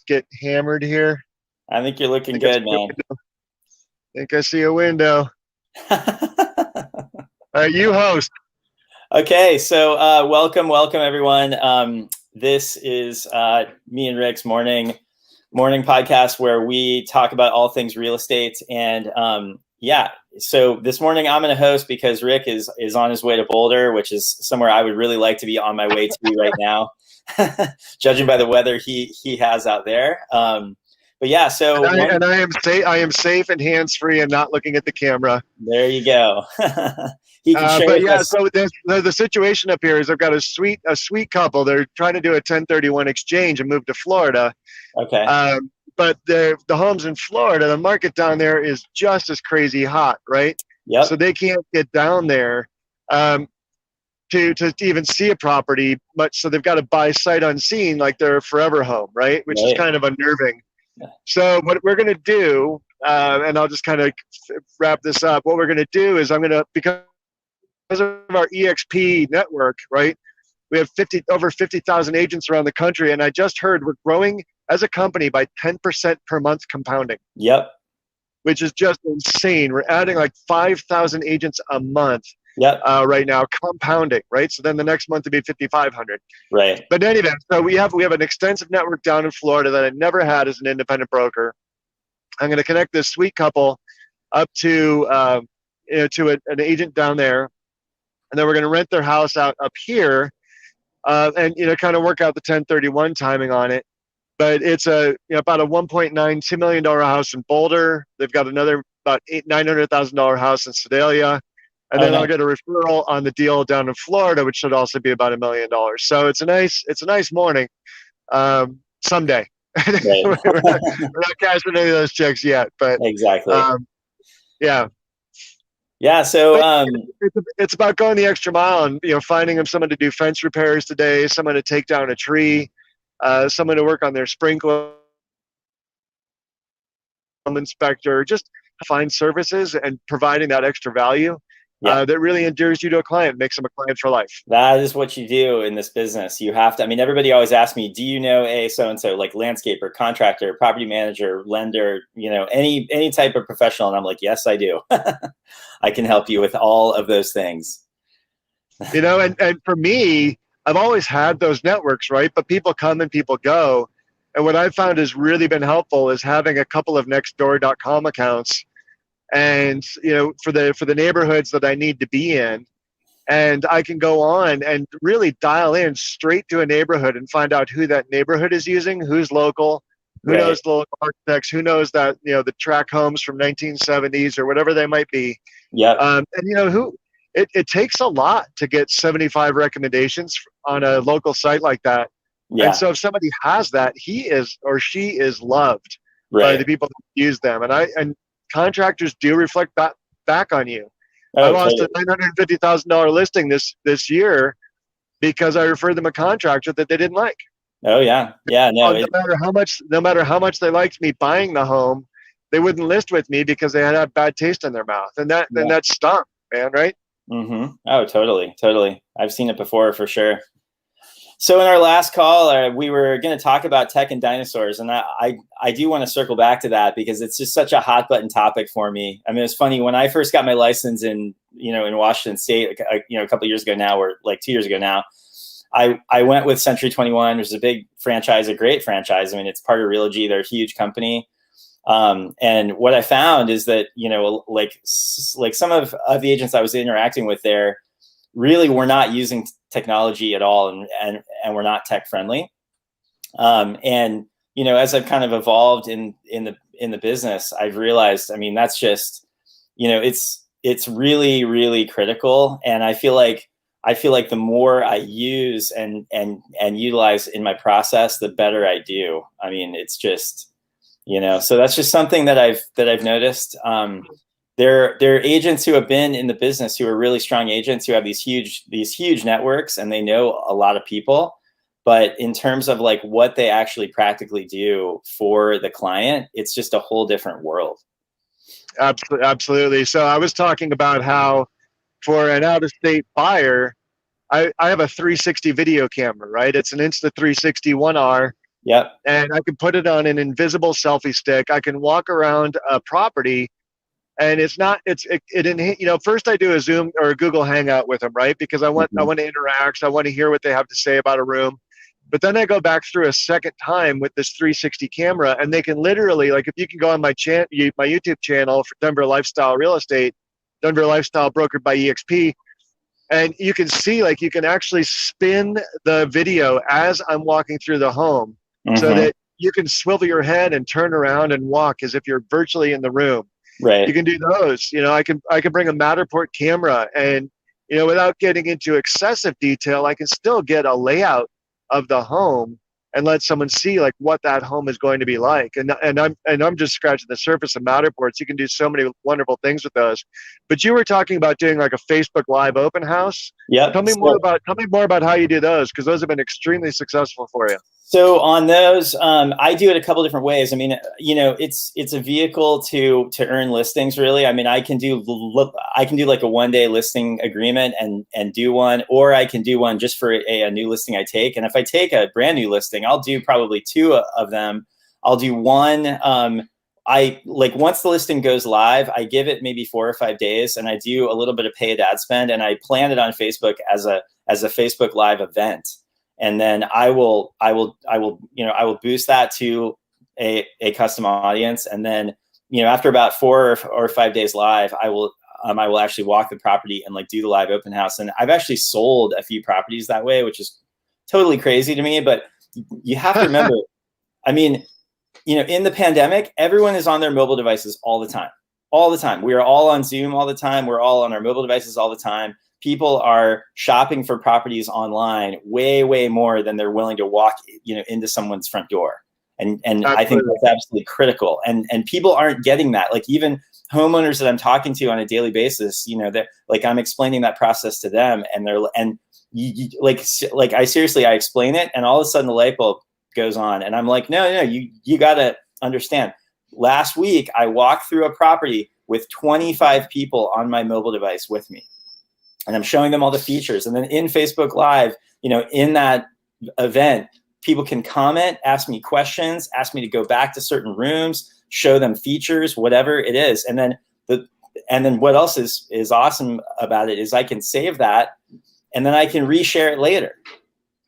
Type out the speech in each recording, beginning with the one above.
get hammered here. I think you're looking good, man. Think I see a window. All right, you host. Okay, so welcome everyone. This is me and Rick's morning podcast where we talk about all things real estate. And so this morning I'm going to host because Rick is on his way to Boulder, which is somewhere I would really like to be on my way to right now, judging by the weather he has out there. But yeah, so I am safe and hands free and not looking at the camera. There you go. He can share but with yeah, us. so the situation up here is I've got a sweet couple. They're trying to do a 1031 exchange and move to Florida. Okay. But the homes in Florida, the market down there is just as crazy hot, right? Yep. So they can't get down there to even see a property much. So they've got to buy sight unseen, like they're a forever home, right? Which is kind of unnerving. Yeah. So what we're going to do, and I'll just kind of wrap this up. What we're going to do is because of our EXP network, right? We have over 50,000 agents around the country, and I just heard we're growing as a company by 10% per month compounding. Yep. Which is just insane. We're adding like 5,000 agents a month. Yep. Right now, compounding, right? So then the next month would be 5,500. Right. But anyway, so we have an extensive network down in Florida that I never had as an independent broker. I'm going to connect this sweet couple up to an agent down there, and then we're going to rent their house out up here, and kind of work out the 1031 timing on it. But it's about a $1.92 million house in Boulder. They've got another about $900,000 house in Sedalia. And then I'll get a referral on the deal down in Florida, which should also be about $1 million. So it's a nice morning. Someday. Right. we're not cashing any of those checks yet, but exactly. Yeah. Yeah. So it's about going the extra mile and finding them someone to do fence repairs today, someone to take down a tree, someone to work on their sprinkler inspector, just find services and providing that extra value. Yeah. That really endures you to a client, makes them a client for life. That is what you do in this business. You have to, everybody always asks me, do you know a so-and-so, like landscaper, contractor, property manager, lender, any type of professional? And I'm like, yes, I do. I can help you with all of those things. And for me, I've always had those networks, right? But people come and people go. And what I've found has really been helpful is having a couple of nextdoor.com accounts. And for the neighborhoods that I need to be in, and I can go on and really dial in straight to a neighborhood and find out who that neighborhood is using, who's local, who knows the local architects, who knows that the tract homes from 1970s or whatever they might be. Yeah. And it takes a lot to get 75 recommendations on a local site like that. Yeah. And so if somebody has that, he is or she is loved by the people that use them, and contractors do reflect back on you. I lost a $950,000 listing this year because I referred them a contractor that they didn't like. Oh yeah, yeah. No, no matter how much they liked me buying the home, they wouldn't list with me because they had bad taste in their mouth, and that stunk, man. Right? Mm-hmm. Oh, totally. I've seen it before for sure. So in our last call, we were going to talk about tech and dinosaurs, and I do want to circle back to that because it's just such a hot button topic for me. It's funny when I first got my license in Washington State, a couple of years ago now, or like 2 years ago now, I went with Century 21, which is a big franchise, a great franchise. It's part of Realogy; they're a huge company. And what I found is that like some of the agents I was interacting with there really were not using technology at all, and we're not tech friendly. And as I've kind of evolved in the business, I've realized, that's just, it's really, really critical. And I feel like the more I use and utilize in my process, the better I do. It's just, so that's just something that I've noticed. There are agents who have been in the business who are really strong agents who have these huge networks and they know a lot of people. But in terms of like what they actually practically do for the client, it's just a whole different world. Absolutely. So I was talking about how for an out-of-state buyer, I have a 360 video camera, right? It's an Insta360 1R. Yep. and I can put it on an invisible selfie stick. I can walk around a property, and it's not first I do a Zoom or a Google Hangout with them, right? Because I want to interact, so I want to hear what they have to say about a room. But then I go back through a second time with this 360 camera, and they can literally, like, if you can go on my YouTube channel for Denver Lifestyle Real Estate, Denver Lifestyle brokered by EXP, and you can see, like, you can actually spin the video as I'm walking through the home, so that you can swivel your head and turn around and walk as if you're virtually in the room. Right. You can do those. I can bring a Matterport camera, and without getting into excessive detail, I can still get a layout of the home and let someone see, like, what that home is going to be like. And I'm just scratching the surface of Matterports. You can do so many wonderful things with those. But you were talking about doing like a Facebook Live open house. Yep. Tell me more about how you do those, because those have been extremely successful for you. So on those, I do it a couple different ways. I mean, it's a vehicle to earn listings, really. I mean, I can do like a 1-day listing agreement and do one, or I can do one just for a new listing I take. And if I take a brand new listing, I'll do probably 2 of them. I'll do one. Once the listing goes live, I give it maybe 4 or 5 days, and I do a little bit of paid ad spend, and I plan it on Facebook as a Facebook Live event. And then I will boost that to a custom audience. And then, after about 4 or 5 days live, I will actually walk the property and like do the live open house. And I've actually sold a few properties that way, which is totally crazy to me. But you have to remember, I mean, in the pandemic, everyone is on their mobile devices all the time. All the time. We are all on Zoom all the time. We're all on our mobile devices all the time. People are shopping for properties online way, way more than they're willing to walk, into someone's front door. And I think that's absolutely critical. And people aren't getting that. Like, even homeowners that I'm talking to on a daily basis, that, like, I'm explaining that process to them, and I explain it, and all of a sudden the light bulb goes on, and I'm like, no, you got to understand. Last week, I walked through a property with 25 people on my mobile device with me. And I'm showing them all the features. And then in Facebook Live, in that event, people can comment, ask me questions, ask me to go back to certain rooms, show them features, whatever it is. And then what else is awesome about it is I can save that, and then I can reshare it later.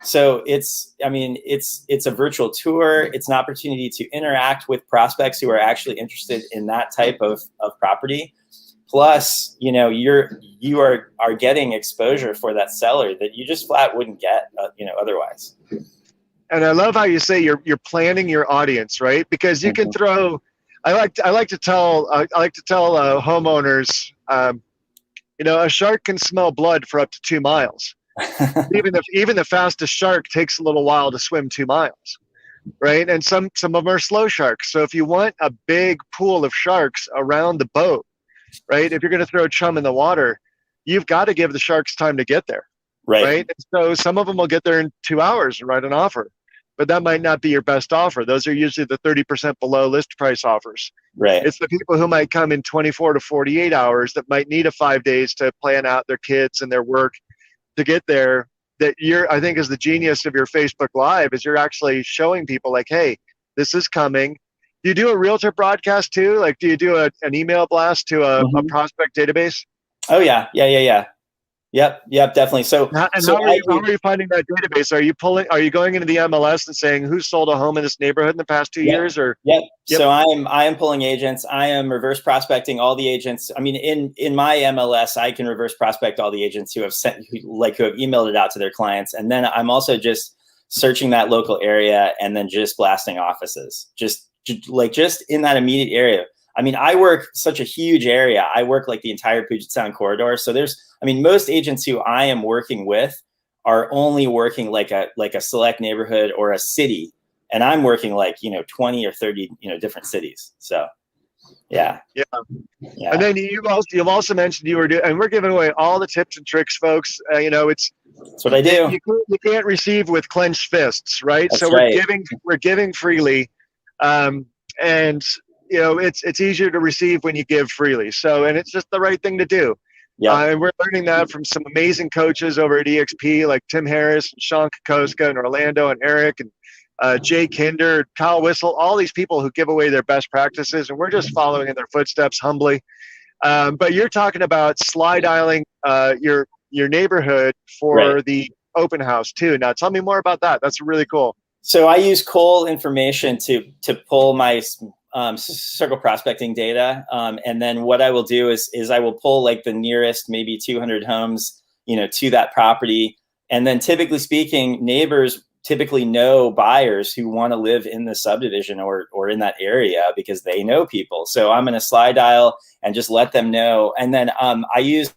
So it's a virtual tour. It's an opportunity to interact with prospects who are actually interested in that type of property. Plus, you are getting exposure for that seller that you just flat wouldn't get, otherwise. And I love how you say you're planning your audience, right? Because you can throw. I like to tell homeowners, a shark can smell blood for up to 2 miles. even the fastest shark takes a little while to swim 2 miles, right? And some of them are slow sharks. So if you want a big pool of sharks around the boat, right? If you're going to throw chum in the water, you've got to give the sharks time to get there, right? And so some of them will get there in 2 hours and write an offer, but that might not be your best offer. Those are usually the 30% below list price offers. Right. It's the people who might come in 24 to 48 hours that might need 5 days to plan out their kids and their work to get there. That I think is the genius of your Facebook Live, is you're actually showing people, like, hey, this is coming. Do you do a realtor broadcast too? Like, do you do an email blast to a prospect database? Oh yeah. Yep, definitely. So how are you finding that database? Are you going into the MLS and saying who sold a home in this neighborhood in the past 2 years? Or Yep. So I am pulling agents. I am reverse prospecting all the agents. I mean, in my MLS, I can reverse prospect all the agents who have emailed it out to their clients, and then I'm also just searching that local area and then just blasting offices, just in that immediate area. I mean, I work such a huge area. I work like the entire Puget Sound corridor. So most agents who I am working with are only working like a select neighborhood or a city. And I'm working 20 or 30, different cities. So, yeah. And then you've also mentioned you were doing, and we're giving away all the tips and tricks, folks. That's what I do. You can't receive with clenched fists, right? That's so we're giving freely. And it's easier to receive when you give freely. So, and it's just the right thing to do. Yeah. And we're learning that from some amazing coaches over at EXP, like Tim Harris and Sean Kokoska and Orlando and Eric and Jay Kinder, Kyle Whistle, all these people who give away their best practices, and we're just following in their footsteps humbly. But you're talking about slide dialing your neighborhood for Right. the open house too. Now, tell me more about that. That's really cool. So I use Cole information to pull my circle prospecting data, and then what I will do is I will pull like the nearest maybe 200 homes, to that property, and then typically speaking, neighbors typically know buyers who want to live in the subdivision or in that area because they know people. So I'm going to slide dial and just let them know, and then I use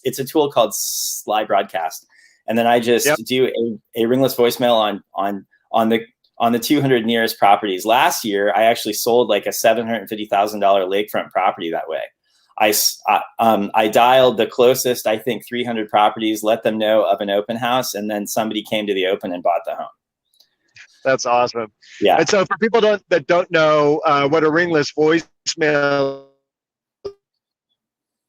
it's a tool called Slide Broadcast. And then I just do a ringless voicemail on the 200 nearest properties. Last year, I actually sold like a $750,000 lakefront property that way. I dialed the closest, I think, 300 properties, let them know of an open house, and then somebody came to the open and bought the home. That's awesome. Yeah. And so for people that don't know what a ringless voicemail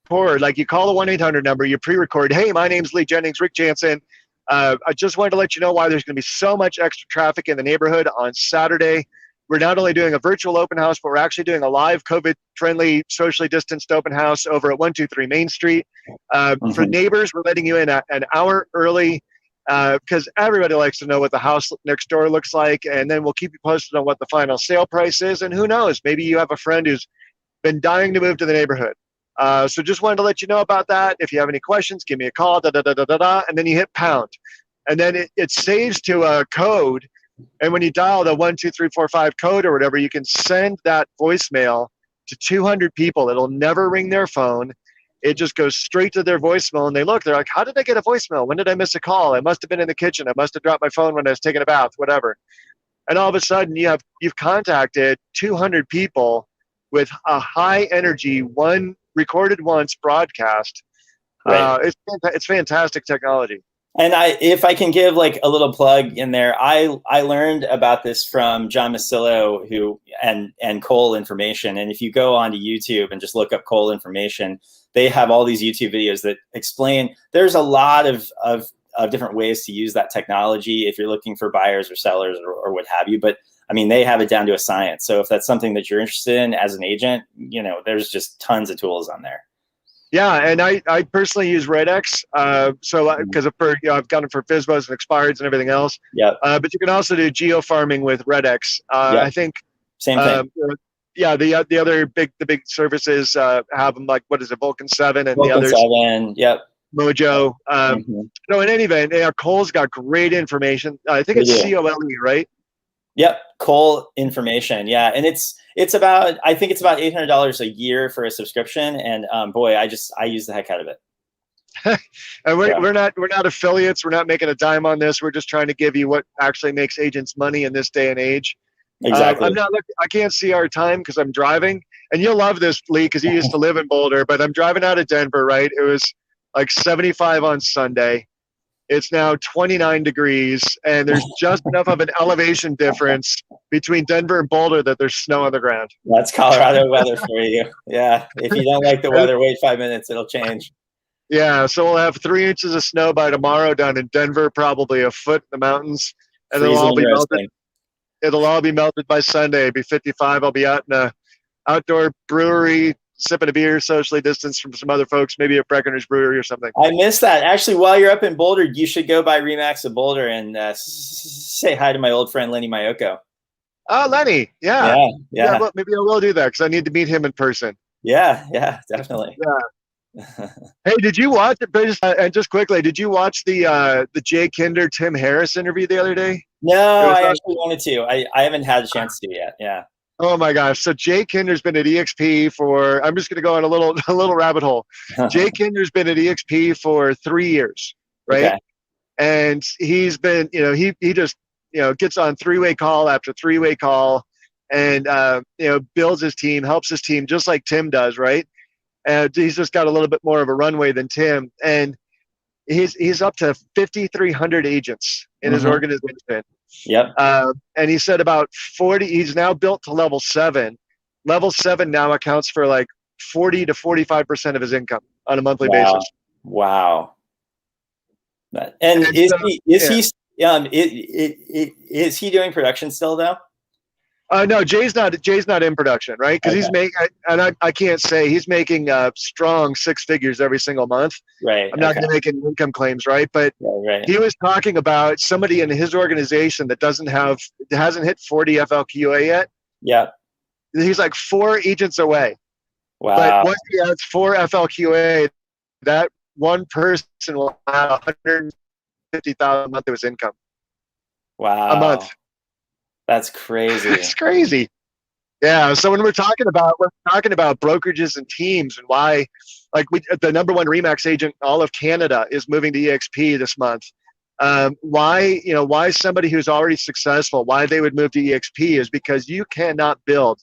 record, like you call the 1-800 number, you pre-record, hey, my name's Lee Jennings, Rick Jansen. I just wanted to let you know why there's going to be so much extra traffic in the neighborhood on Saturday. We're not only doing a virtual open house, but we're actually doing a live COVID-friendly, socially distanced open house over at 123 Main Street. For neighbors, we're letting you in an hour early because everybody likes to know what the house next door looks like, and then we'll keep you posted on what the final sale price is. And who knows, maybe you have a friend who's been dying to move to the neighborhood. So just wanted to let you know about that. If you have any questions, give me a call, and then you hit pound. And then it saves to a code. And when you dial the 12345 code or whatever, you can send that voicemail to 200 people. It'll never ring their phone. It just goes straight to their voicemail, and they're like, how did I get a voicemail? When did I miss a call? I must have been in the kitchen. I must have dropped my phone when I was taking a bath, whatever. And all of a sudden you've contacted 200 people with a high energy, recorded once broadcast. Right. It's fantastic technology. And if I can give like a little plug in there, I learned about this from John Masillo and Cole Information. And if you go onto YouTube and just look up Cole Information, they have all these YouTube videos that explain there's a lot of different ways to use that technology if you're looking for buyers or sellers or what have you. But I mean, they have it down to a science. So if that's something that you're interested in as an agent, there's just tons of tools on there. Yeah, and I personally use Redx, because I've got them for FSBOs and expireds and everything else. Yeah. But you can also do geo farming with Redx. I think same thing. The other big services have them, like what is it, Vulcan 7 and Vulcan the others. 7, yep. Mojo. So in any event, Cole's got great information. I think it's COLE, right? Yep, Cole Information. Yeah, and it's about, I think it's about $800 a year for a subscription, and boy, I use the heck out of it. And we're not affiliates. We're not making a dime on this. We're just trying to give you what actually makes agents money in this day and age. Exactly. I can't see our time because I'm driving, and you'll love this, Lee, because you used to live in Boulder. But I'm driving out of Denver. Right? It was like 75 on Sunday. It's now 29 degrees, and there's just enough of an elevation difference between Denver and Boulder that there's snow on the ground. That's Colorado weather for you. Yeah. If you don't like the weather, wait 5 minutes. It'll change. Yeah. So we'll have 3 inches of snow by tomorrow down in Denver, probably a foot in the mountains, and it'll all be melted. It'll all be melted by Sunday. It'll be 55. I'll be out in a outdoor brewery, sipping a beer, socially distanced from some other folks, maybe a Breckenridge brewery or something. I missed that. Actually, while you're up in Boulder, you should go by Remax of Boulder and say hi to my old friend, Lenny Mayoko. Oh, Lenny. Yeah. Well, maybe I will do that because I need to meet him in person. Yeah, definitely. Yeah. Hey, did you watch it? And just quickly, did you watch the Jay Kinder, Tim Harris interview the other day? No, I actually wanted to. I haven't had a chance to yet. Yeah. Oh my gosh! So Jay Kinder's been at EXP for. I'm just going to go on a little rabbit hole. Jay Kinder's been at EXP for 3 years, right? Okay. And he's been, he just, gets on three-way call after three-way call, and builds his team, helps his team, just like Tim does, right? And he's just got a little bit more of a runway than Tim, and he's up to 5,300 agents in his organization. Yep. And he said about 40, he's now built to level 7. Level 7 now accounts for like 40 to 45% of his income on a monthly basis. Wow. And is Is he doing production still though? No, Jay's not in production, right? Because Okay. he's making, and I can't say he's making strong six figures every single month. Right. I'm not Okay. going to make any income claims, right? But Right. he was talking about somebody in his organization that hasn't hit 40 FLQA yet. Yeah. He's like 4 agents away. But Wow. once he has 4 FLQA, that one person will have 150,000 a month of his income. Wow. A month. That's crazy. It's crazy. Yeah. So when we're talking about brokerages and teams and why, like the number one Remax agent in all of Canada is moving to EXP this month. Why somebody who's already successful, why they would move to EXP is because you cannot build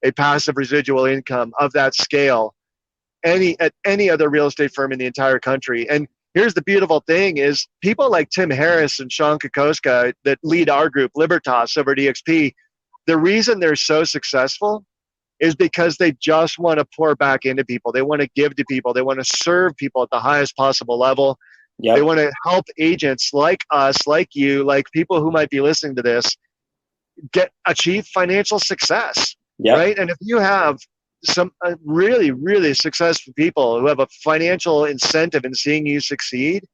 a passive residual income of that scale at any other real estate firm in the entire country. And here's the beautiful thing is people like Tim Harris and Sean Kokoska that lead our group, Libertas, over at EXP, the reason they're so successful is because they just want to pour back into people. They want to give to people. They want to serve people at the highest possible level. Yep. They want to help agents like us, like you, like people who might be listening to this, achieve financial success, Yep. right? And if you have some really, really successful people who have a financial incentive in seeing you succeed,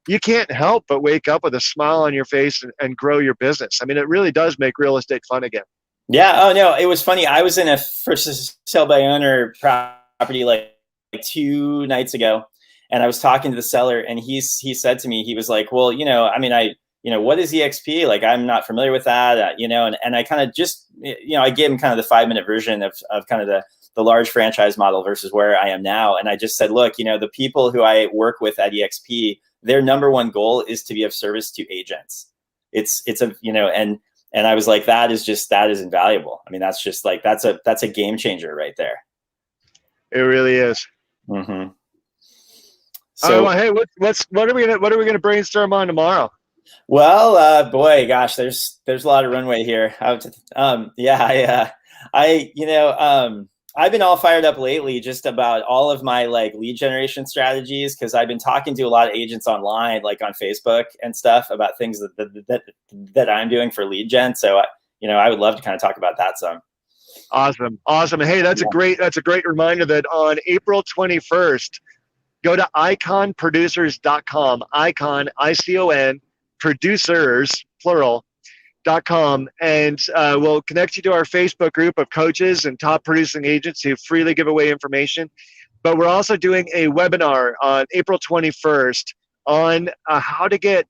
you can't help but wake up with a smile on your face and grow your business. I mean, it really does make real estate fun again. Yeah. Oh no, it was funny. I was in a first sale by owner property like 2 nights ago, and I was talking to the seller, and he said to me, he was like, "Well, I mean, what is EXP? Like, I'm not familiar with that, and I kind of just, I gave him kind of the 5-minute version of kind of the large franchise model versus where I am now. And I just said, look, the people who I work with at EXP, their number one goal is to be of service to agents. And I was like, that is invaluable. I mean, that's just like, that's a game changer right there. It really is. Mm-hmm. So, hey, what are we gonna brainstorm on tomorrow? Well, boy, gosh, there's a lot of runway here. I've been all fired up lately just about all of my like lead generation strategies, because I've been talking to a lot of agents online, like on Facebook and stuff, about things that I'm doing for lead gen. So I would love to kind of talk about that some. Awesome. Hey, that's a great reminder that on April 21st, go to iconproducers.com, icon, ICON, producers, plural.com, and we'll connect you to our Facebook group of coaches and top producing agents who freely give away information. But we're also doing a webinar on April 21st on how to get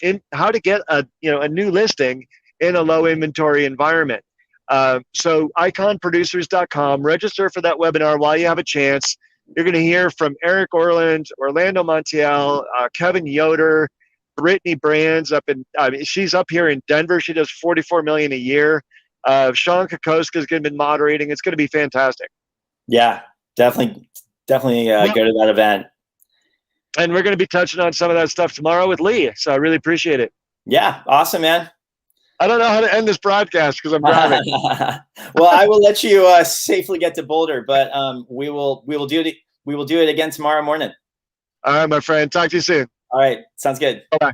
a new listing in a low inventory environment. So iconproducers.com, register for that webinar while you have a chance. You're going to hear from Eric Orland, Orlando Montiel, Kevin Yoder, Brittany Brands she's up here in Denver. She does $44 million a year. Sean Kokoska is going to be moderating. It's going to be fantastic. Yeah, definitely go to that event. And we're going to be touching on some of that stuff tomorrow with Lee. So I really appreciate it. Yeah, awesome, man. I don't know how to end this broadcast because I'm driving. Well, I will let you safely get to Boulder, but we will do it again tomorrow morning. All right, my friend. Talk to you soon. All right, sounds good. Bye-bye.